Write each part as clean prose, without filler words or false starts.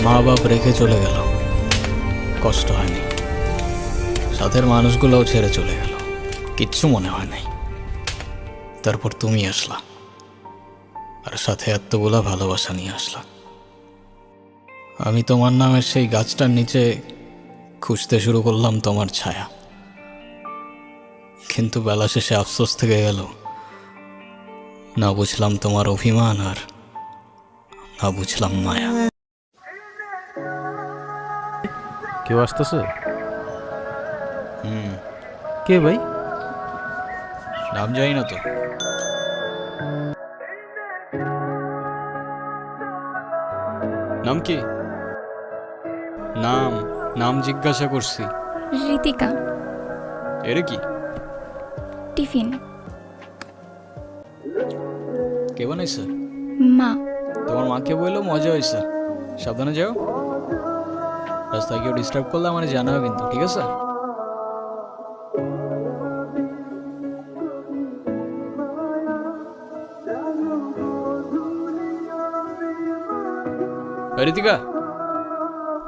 মা বাপ রেখে চলে গেল, কষ্ট হয়নি। সাথের মানুষগুলোও ছেড়ে চলে গেল, কিচ্ছু মনে হয় নাই। তারপর তুমি আসলা, আর সাথে এতগুলা ভালোবাসা নিয়ে আসলা। আমি তোমার নামের সেই গাছটার নিচে খুঁজতে শুরু করলাম তোমার ছায়া, কিন্তু বেলা শেষে আফসোস থেকে গেল। না বুঝলাম তোমার অভিমান, আর না বুঝলাম মায়া। কেউ আসতেছে? কে ভাই? নাম জানি না তো। নাম কি? নাম নাম জিজ্ঞাসা করছি। ঋতিকা। এর কি? টিফিন। কে বানাইছে? মা। তোমার মাকে বললো মজা হয়েছে, সাবধানে যাও। রাস্তায় কেউ ডিস্টার্ব করলে আমার জানাও কিন্তু, ঠিক আছে? ঋতিকা,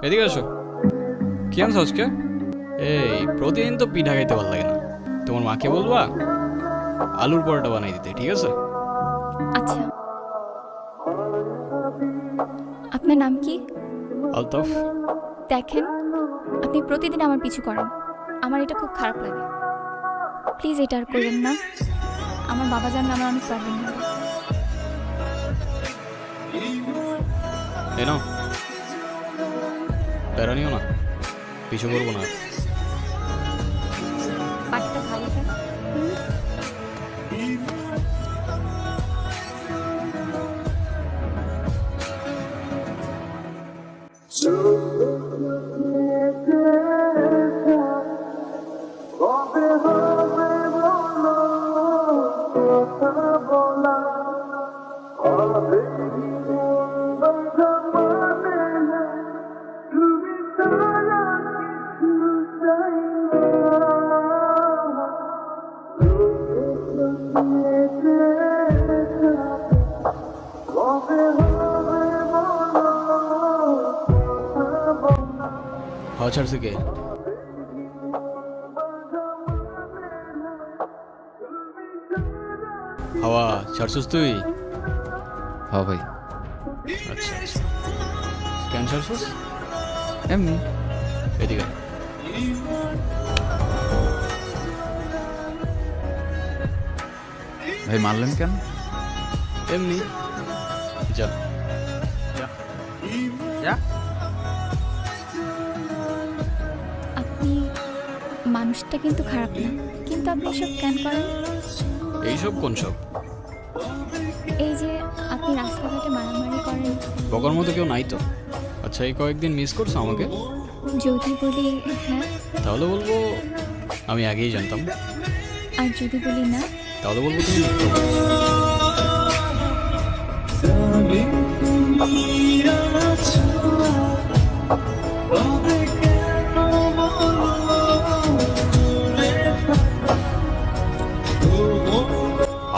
এদিকে আসো। কি আনছো আজকে? এই প্রতিদিন তো পিঠা খাইতে ভালো লাগে না, তোমার মাকে বলবা আলুর পরোটা বানাই দিতে, ঠিক আছে? আচ্ছা, আপনার নাম কি? আলতাফ। দেখেন, আপনি প্রতিদিন আমার পিছু করেন, আমার এটা খুব খারাপ লাগে। প্লিজ এটা আর করবেন না, আমার বাবা জানলে আমার অনেক প্রবলেম হবে। এই নাও, প্যারা নিও না, পিছু করবো না। পাখিটা ভালো কেন? হাওয়া ছাড়ছে কে? হাওয়া ছাড়ছিস তুই? হ্যাঁ ভাই। আচ্ছা আচ্ছা, কেন ছাড়ছিস? এমনি। এদিকে ভাই মারলেন কেন? এমনি। যা যা। আপনি মানুষটা কিন্তু খারাপ না, কিন্তু আপনি এসব কেন করেন? এইসব কোন সব? এই যে আপনি রাস্তাঘাটে মারামারি করেন। বকার মতো কেউ নাই তো। আচ্ছা, এই কয়েকদিন মিস করছো আমাকে? যদি বলি হ্যাঁ, তাহলে বলবো আমি আগেই জানতাম। আর যদি বলি না, তাহলে বলবো তুমি মিথ্যা বলছো।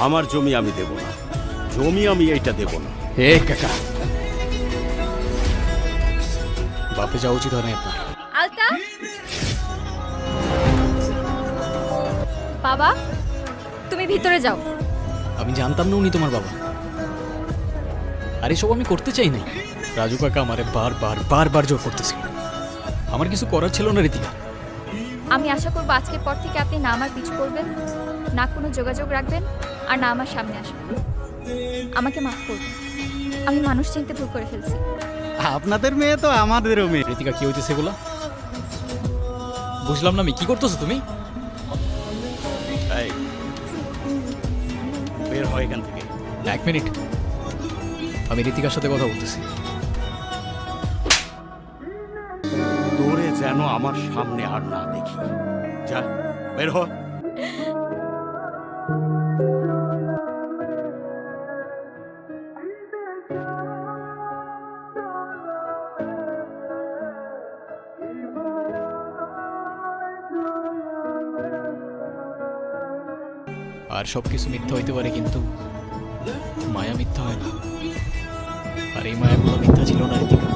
আমার জমি আমি দেব না, জমি আমি এইটা দেব না। হে কাকা, বাপে যাওয়া উচিত হয় না আপনার। আলতা। বাবা, তুমি ভিতরে যাও। আমি জানতাম না উনি তোমার বাবা, আর এসব আমি করতে চাই নাই। রাজু কাকা আমারে বারবার বারবার জোর করতেছিল, আমার কিছু করার ছিল না ঋতিকা। আমি আশা করবো আজকের পর থেকে আপনি না আমার পিছু করবেন, না কোনো যোগাযোগ রাখবেন, আর না আমার সামনে আসবেন। আমাকে মাফ করবেন, আমি মানুষ চিনতে ভুল করে ফেলছি। আপনাদের মেয়ে তো আমাদেরও মেয়ে। ঋতিকা, কি হইতেছে এগুলা? বুঝলাম না আমি, কি করতেছো তুমি? এই, বের হয় এখান থেকে। এক মিনিট, আমি ঋতিকার সাথে কথা বলতেছি। তোরে যেন আমার সামনে আর না দেখি। যা, বের হ। আর সব কিছু মিথ্যা হইতে পারে, কিন্তু মায়া মিথ্যা হয় না। আর এই মায়াগুলো মিথ্যা ছিল না ঋতিকা।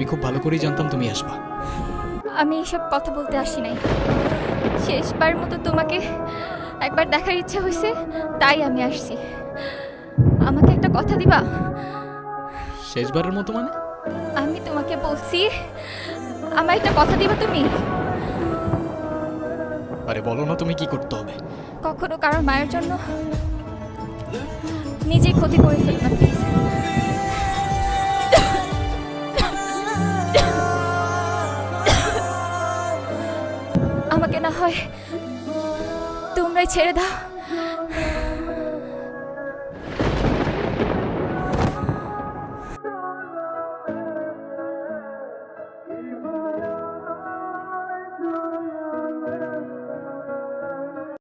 আমি খুব ভালো করেই জানতাম তুমি আসবা। আমি এসব কথা বলতে আসি নাই, শেষবার মতো তোমাকে একবার দেখার ইচ্ছা হয়েছে, তাই আমি আসছি। আমাকে একটা কথা দিবা? শেষবারের মতো মানে? আমি তোমাকে বলছি, আমার একটা কথা দিবা তুমি? আরে বলো না তুমি কি করতে হবে। কখনো কারোর মায়ের জন্য নিজেই ক্ষতি করে ফেল না প্লিজ। আমাকে না হয় তোমরাই ছেড়ে দাও।